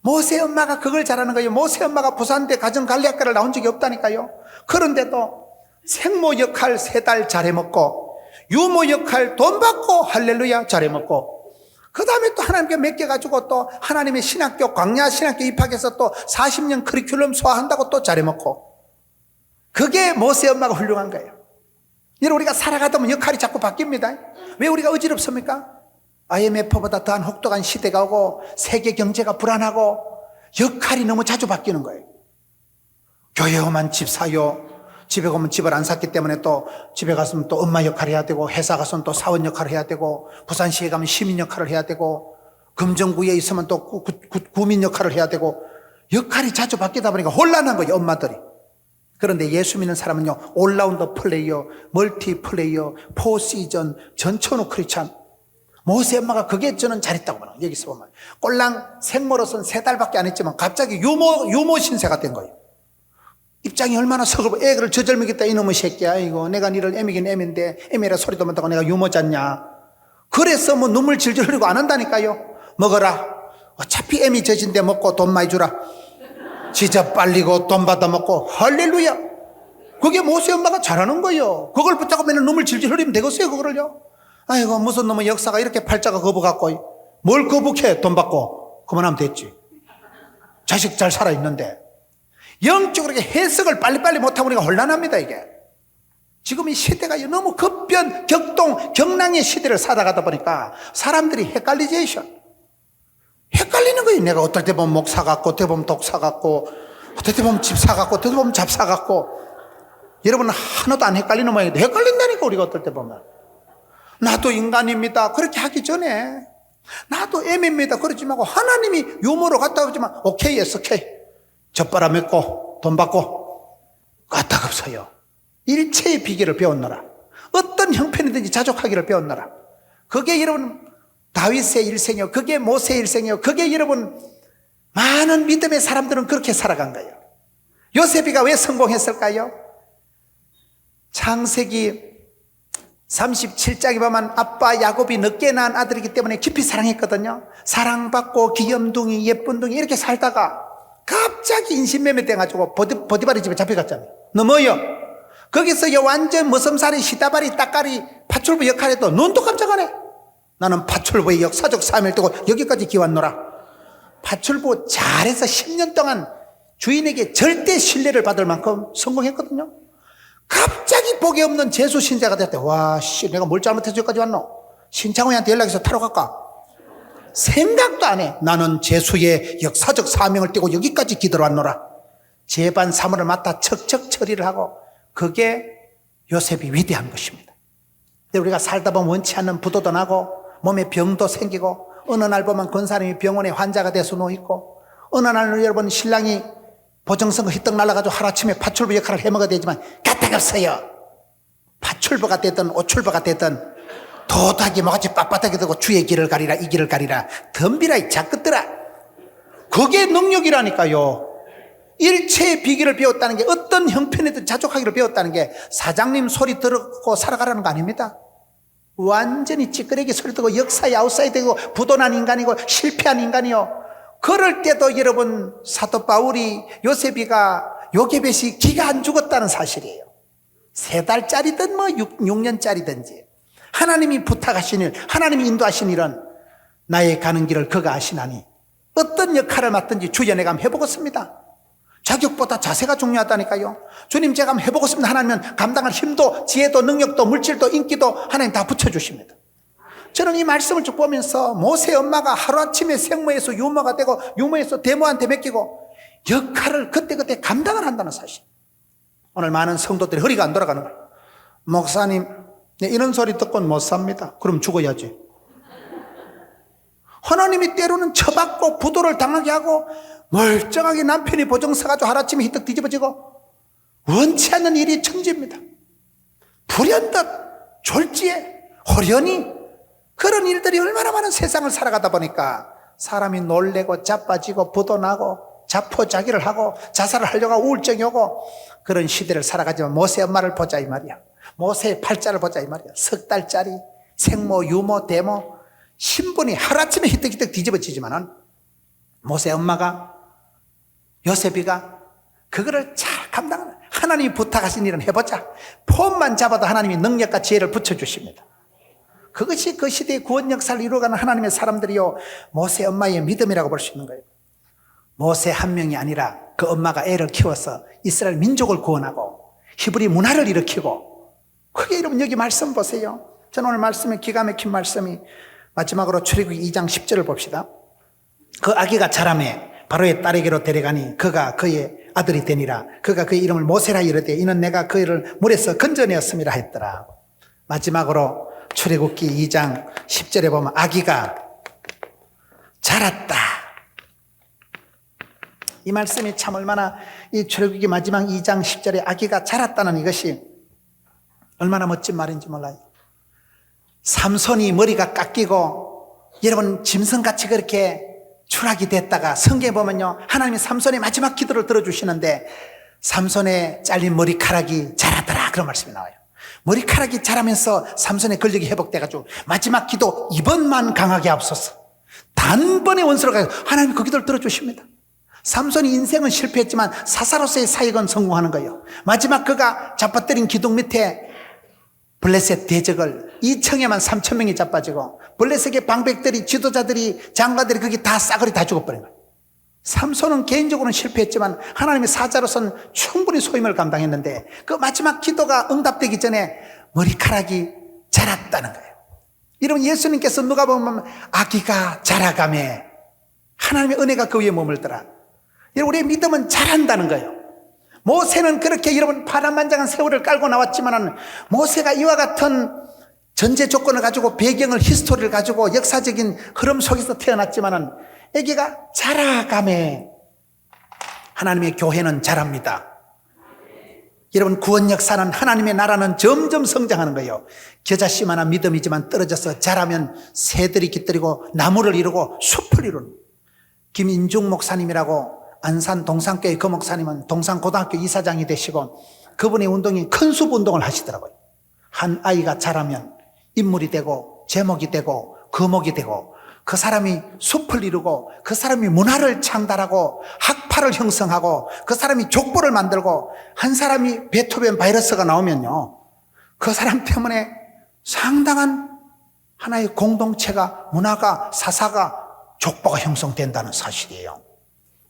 A: 모세 엄마가 그걸 잘하는 거예요. 모세 엄마가 부산대 가정 관리학과를 나온 적이 없다니까요. 그런데도 생모 역할 3달 잘해먹고, 유모 역할 돈 받고 할렐루야 잘해먹고, 그 다음에 또 하나님께 맡겨가지고 또 하나님의 신학교, 광야 신학교 입학해서 또 40년 커리큘럼 소화한다고 또 잘해먹고, 그게 모세 엄마가 훌륭한 거예요. 여러분, 우리가 살아가다 보면 역할이 자꾸 바뀝니다. 왜 우리가 어지럽습니까? IMF보다 더한 혹독한 시대가 오고 세계 경제가 불안하고 역할이 너무 자주 바뀌는 거예요. 교회 오면 집 사요, 집에 가면 집을 안 샀기 때문에 또 집에 갔으면 또 엄마 역할을 해야 되고, 회사 가서는 또 사원 역할을 해야 되고, 부산시에 가면 시민 역할을 해야 되고, 금정구에 있으면 또 구민 역할을 해야 되고, 역할이 자주 바뀌다 보니까 혼란한 거예요, 엄마들이. 그런데 예수 믿는 사람은요, 올라운더 플레이어, 멀티 플레이어, 포시전, 전천후 크리스찬, 모세 엄마가 그게 저는 잘했다고 봐요. 여기서 보면 꼴랑 생모로서는 3달밖에 안 했지만 갑자기 유모 신세가 된 거예요. 입장이 얼마나 서글고 애를 저절먹겠다 이놈의 새끼야. 이거 내가 니를 애미긴 애미인데 애미라 소리도 못하고 내가 유모잤냐. 그래서 뭐 눈물 질질 흘리고 안 한다니까요. 먹어라. 어차피 애미 젖인데 먹고 돈 많이 주라. 지저 빨리고 돈 받아 먹고. 할렐루야. 그게 모세 엄마가 잘하는 거예요. 그걸 붙잡고 맨날 눈물 질질 흘리면 되겠어요. 그거를요. 아이고 무슨 놈의 역사가 이렇게 팔자가 거북갖고 뭘 거북해. 돈 받고 그만하면 됐지. 자식 잘 살아있는데. 영적으로 해석을 빨리빨리 못하면 우리가 혼란합니다. 이게 지금 이 시대가 너무 급변 격동 경랑의 시대를 살아가다 보니까 사람들이 헷갈리는 거예요. 내가 어떨 때 보면 목 사갖고 어떨 때 보면 독 사갖고 어떨 때 보면 집 사갖고 어떨 때 보면 잡 사갖고. 여러분은 하나도 안 헷갈리는 모양인데 헷갈린다니까. 우리가 어떨 때 보면 나도 인간입니다 그렇게 하기 전에 나도 애입니다 그러지 말고 하나님이 유머로 갔다 오지만 오케이 SK 젖바라 맺고 돈 받고 까딱 없어요. 일체의 비결을 배웠노라. 어떤 형편이든지 자족하기를 배웠노라. 그게 여러분 다윗의 일생이요, 그게 모세의 일생이요, 그게 여러분 많은 믿음의 사람들은 그렇게 살아간 거예요. 요셉이가 왜 성공했을까요? 창세기 37장에 보면 아빠 야곱이 늦게 낳은 아들이기 때문에 깊이 사랑했거든요. 사랑받고 귀염둥이 예쁜둥이 이렇게 살다가 갑자기 인신매매 돼가지고 보디바리 집에 잡혀갔잖아요. 넘어요. 거기서 완전 머슴살이 시다바리 따까리 파출부 역할에도 눈도 깜짝 안 해. 나는 파출부의 역사적 사명을 두고 여기까지 기왔노라. 파출부 잘해서 10년 동안 주인에게 절대 신뢰를 받을 만큼 성공했거든요. 갑자기 복이 없는 재수 신자가 됐대. 와, 내가 뭘 잘못해서 여기까지 왔노? 신창호한테 연락해서 타러 갈까? 생각도 안 해. 나는 재수의 역사적 사명을 띠고 여기까지 기도를 왔노라. 제반 사물을 맡아 척척 처리를 하고, 그게 요셉이 위대한 것입니다. 근데 우리가 살다 보면 원치 않는 부도도 나고 몸에 병도 생기고, 어느 날 보면 그 사람이 병원에 환자가 돼서 누워있고, 어느 날 여러분 신랑이 보정선거 휘떡 날라가지고 하루아침에 파출부 역할을 해먹어야 되지만 까딱없어요. 파출부가 됐든 오출부가 됐든 도닥이 뭐같이 빳빳하게 되고 주의 길을 가리라 이 길을 가리라 덤비라 이 작것들아. 그게 능력이라니까요. 일체의 비결을 배웠다는 게 어떤 형편에든 자족하기를 배웠다는 게 사장님 소리 듣고 살아가라는 거 아닙니다. 완전히 찌끄레기 소리 듣고 역사에 아웃사이드고 부도난 인간이고 실패한 인간이요. 그럴 때도 여러분 사도 바울이 요셉이가 요게벳이 기가 안 죽었다는 사실이에요. 3달짜리든 뭐 6년짜리든지 하나님이 부탁하신 일, 하나님이 인도하신 일은 나의 가는 길을 그가 아시나니 어떤 역할을 맡든지 주여 내가 한번 해보겠습니다. 자격보다 자세가 중요하다니까요. 주님 제가 한번 해보겠습니다. 하나님은 감당할 힘도 지혜도 능력도 물질도 인기도 하나님 다 붙여주십니다. 저는 이 말씀을 쭉 보면서 모세 엄마가 하루아침에 생모에서 유모가 되고 유모에서 대모한테 맡기고 역할을 그때그때 감당을 한다는 사실. 오늘 많은 성도들이 허리가 안 돌아가는 거예요. 목사님 이런 소리 듣고는 못 삽니다. 그럼 죽어야지. 하나님이 때로는 처받고 부도를 당하게 하고 멀쩡하게 남편이 보증 서가지고 하루아침에 희떡 뒤집어지고 원치 않는 일이 천지입니다. 불현듯 졸지에 호련히 그런 일들이 얼마나 많은 세상을 살아가다 보니까 사람이 놀래고 자빠지고 부도나고 자포자기를 하고 자살을 하려고 우울증이 오고 그런 시대를 살아가지만 모세 엄마를 보자 이 말이야. 모세의 팔자를 보자 이 말이야. 3달짜리 생모 유모 대모 신분이 하루아침에 희떡희떡 뒤집어지지만은 모세 엄마가 요셉이가 그거를 잘 감당하는 하나님이 부탁하신 일은 해보자. 폼만 잡아도 하나님이 능력과 지혜를 붙여주십니다. 그것이 그 시대의 구원 역사를 이루어가는 하나님의 사람들이요 모세 엄마의 믿음이라고 볼 수 있는 거예요. 모세 한 명이 아니라 그 엄마가 애를 키워서 이스라엘 민족을 구원하고 히브리 문화를 일으키고 그게 여러분 여기 말씀 보세요. 저는 오늘 말씀에 기가 막힌 말씀이 마지막으로 출애굽기 2장 10절을 봅시다. 그 아기가 자라매 바로의 딸에게로 데려가니 그가 그의 아들이 되니라. 그가 그의 이름을 모세라 이르되 이는 내가 그를 물에서 건져내었음이라 했더라. 마지막으로 출애굽기 2장 10절에 보면 아기가 자랐다. 이 말씀이 참 얼마나 이 출애굽기 마지막 2장 10절에 아기가 자랐다는 이것이 얼마나 멋진 말인지 몰라요. 삼손이 머리가 깎이고 여러분 짐승같이 그렇게 추락이 됐다가 성경에 보면요, 하나님이 삼손의 마지막 기도를 들어주시는데 삼손의 잘린 머리카락이 자라더라 그런 말씀이 나와요. 머리카락이 자라면서 삼손의 근력이 회복돼가지고 마지막 기도 이번만 강하게 앞서서 단번에 원수를 가고 하나님이 그 기도를 들어주십니다. 삼손이 인생은 실패했지만 사사로서의 사역은 성공하는 거예요. 마지막 그가 잡아뜨린 기둥 밑에 블레셋 대적을 2층에만 3천 명이 자빠지고 블레셋의 방백들이, 지도자들이, 장관들이 거기 다 싸그리 다 죽어버린 거예요. 삼손은 개인적으로는 실패했지만 하나님의 사자로서는 충분히 소임을 감당했는데 그 마지막 기도가 응답되기 전에 머리카락이 자랐다는 거예요. 여러분, 예수님께서 누가 보면 아기가 자라가매 하나님의 은혜가 그 위에 머물더라. 여러분, 우리의 믿음은 자란다는 거예요. 모세는 그렇게 여러분 파란만장한 세월을 깔고 나왔지만 모세가 이와 같은 전제 조건을 가지고 배경을, 히스토리를 가지고 역사적인 흐름 속에서 태어났지만 아기가 자라가매 하나님의 교회는 자랍니다. 여러분, 구원 역사는, 하나님의 나라는 점점 성장하는 거예요. 겨자씨만한 믿음이지만 떨어져서 자라면 새들이 깃들이고 나무를 이루고 숲을 이루는. 김인중 목사님이라고 안산 동산교회 그 목사님은 동산고등학교 이사장이 되시고 그분의 운동이 큰 숲 운동을 하시더라고요. 한 아이가 자라면 인물이 되고 제목이 되고 거목이 되고 그 사람이 숲을 이루고 그 사람이 문화를 창달하고 학파를 형성하고 그 사람이 족보를 만들고 한 사람이 베토벤 바이러스가 나오면요, 그 사람 때문에 상당한 하나의 공동체가, 문화가, 사사가, 족보가 형성된다는 사실이에요.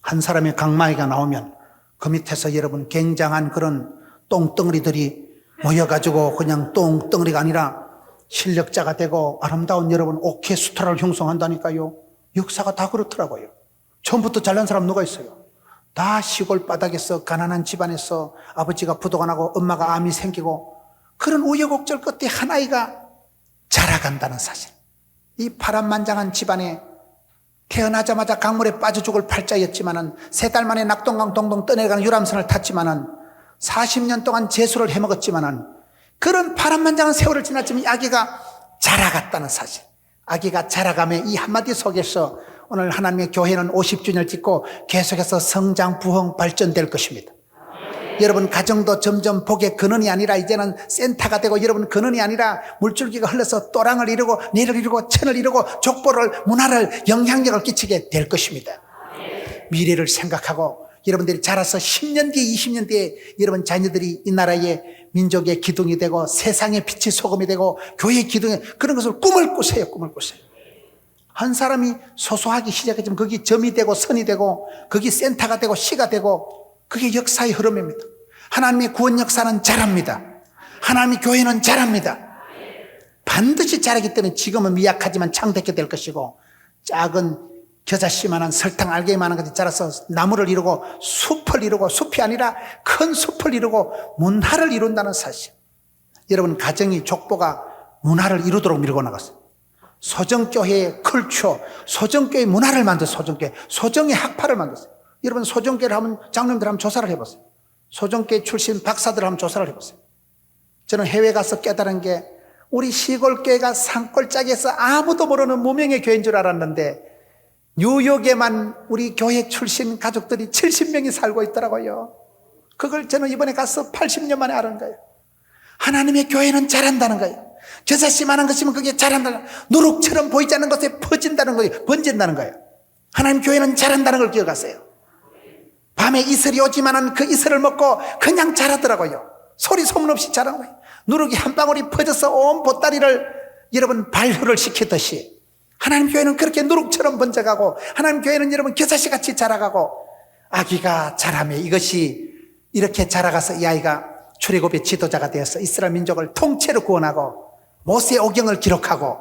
A: 한 사람의 강마이가 나오면 그 밑에서 여러분 굉장한 그런 똥덩어리들이 모여가지고 그냥 똥덩어리가 아니라 실력자가 되고 아름다운 여러분 오케스트라를 형성한다니까요. 역사가 다 그렇더라고요. 처음부터 잘난 사람 누가 있어요? 다 시골 바닥에서 가난한 집안에서 아버지가 부도가 나고 엄마가 암이 생기고 그런 우여곡절 끝에 한 아이가 자라간다는 사실. 이 파란만장한 집안에 태어나자마자 강물에 빠져 죽을 팔자였지만은 3달 만에 낙동강 동동 떠내려가는 유람선을 탔지만은 40년 동안 재수를 해먹었지만은 그런 파란만장한 세월을 지났지만 아기가 자라갔다는 사실. 아기가 자라가며 이 한마디 속에서 오늘 하나님의 교회는 50주년을 찍고 계속해서 성장, 부흥, 발전될 것입니다. 여러분, 가정도 점점 복의 근원이 아니라 이제는 센터가 되고 여러분 근원이 아니라 물줄기가 흘러서 또랑을 이루고 내를 이루고 천을 이루고 족보를, 문화를, 영향력을 끼치게 될 것입니다. 미래를 생각하고 여러분들이 자라서 10년 뒤에 20년 뒤에 여러분 자녀들이 이 나라의 민족의 기둥이 되고 세상의 빛이 소금이 되고 교회의 기둥이, 그런 것을 꿈을 꾸세요. 꿈을 꾸세요. 한 사람이 소소하기 시작했지만 거기 점이 되고 선이 되고 거기 센터가 되고 시가 되고 그게 역사의 흐름입니다. 하나님의 구원 역사는 자랍니다. 하나님의 교회는 자랍니다. 반드시 자라기 때문에 지금은 미약하지만 창대하게 될 것이고 작은 겨자씨만한 설탕 알갱이만한 것이 자라서 나무를 이루고 숲을 이루고 숲이 아니라 큰 숲을 이루고 문화를 이룬다는 사실. 여러분, 가정이, 족보가 문화를 이루도록 밀고 나갔어요. 소정교회의 컬처, 소정교회의 문화를 만들었어요. 소정교회, 소정의 학파를 만들었어요. 여러분, 소정교회를 하면, 장로님들 한번 조사를 해보세요. 소정교회 출신 박사들 한번 조사를 해보세요. 저는 해외 가서 깨달은 게 우리 시골교회가 산골짜기에서 아무도 모르는 무명의 교회인 줄 알았는데 뉴욕에만 우리 교회 출신 가족들이 70명이 살고 있더라고요. 그걸 저는 이번에 가서 80년 만에 아는 거예요. 하나님의 교회는 자란다는 거예요. 겨자씨만한 것이면 그게 자란다는, 누룩처럼 보이지 않는 것에 퍼진다는 거예요. 번진다는 거예요. 하나님 교회는 자란다는 걸 기억하세요. 밤에 이슬이 오지만은 그 이슬을 먹고 그냥 자라더라고요. 소리 소문 없이 자란 거예요. 누룩이 한 방울이 퍼져서 온 보따리를 여러분 발효를 시키듯이 하나님 교회는 그렇게 누룩처럼 번져가고 하나님 교회는 여러분 겨자씨같이 자라가고 아기가 자라며 이것이 이렇게 자라가서 이 아이가 출애굽의 지도자가 되어서 이스라엘 민족을 통째로 구원하고 모세의 오경을 기록하고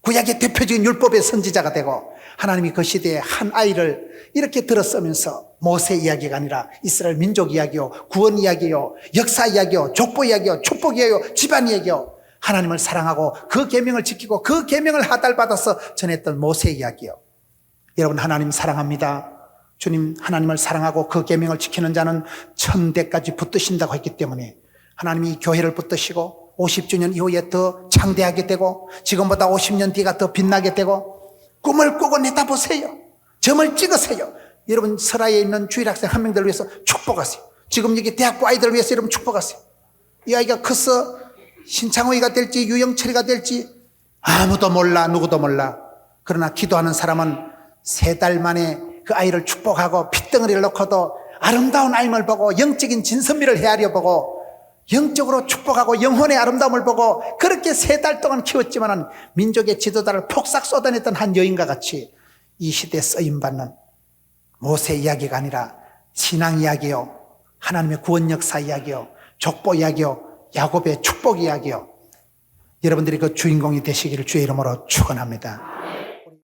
A: 구약의 대표적인 율법의 선지자가 되고 하나님이 그 시대에 한 아이를 이렇게 들었으면서 모세 이야기가 아니라 이스라엘 민족 이야기요, 구원 이야기요, 역사 이야기요, 족보 이야기요, 축복 이야기요, 집안 이야기요, 하나님을 사랑하고 그 계명을 지키고 그 계명을 하달받아서 전했던 모세 이야기요. 여러분, 하나님 사랑합니다. 주님, 하나님을 사랑하고 그 계명을 지키는 자는 천대까지 붙드신다고 했기 때문에 하나님이 교회를 붙드시고 50주년 이후에 더 창대하게 되고 지금보다 50년 뒤가 더 빛나게 되고 꿈을 꾸고 내다보세요. 점을 찍으세요. 여러분 설화에 있는 주일학생 한 명들을 위해서 축복하세요. 지금 여기 대학부 아이들을 위해서 여러분 축복하세요. 이 아이가 커서 신창호이가 될지 유영철이가 될지 아무도 몰라, 누구도 몰라. 그러나 기도하는 사람은 3달 만에 그 아이를 축복하고 핏덩어리를 놓고도 아름다운 아임을 보고 영적인 진선미를 헤아려 보고 영적으로 축복하고 영혼의 아름다움을 보고 그렇게 3달 동안 키웠지만은 민족의 지도자를 폭삭 쏟아냈던 한 여인과 같이 이 시대에 쓰임받는 모세 이야기가 아니라 신앙 이야기요, 하나님의 구원 역사 이야기요, 족보 이야기요, 야곱의 축복 이야기요. 여러분들이 그 주인공이 되시기를 주의 이름으로 축원합니다.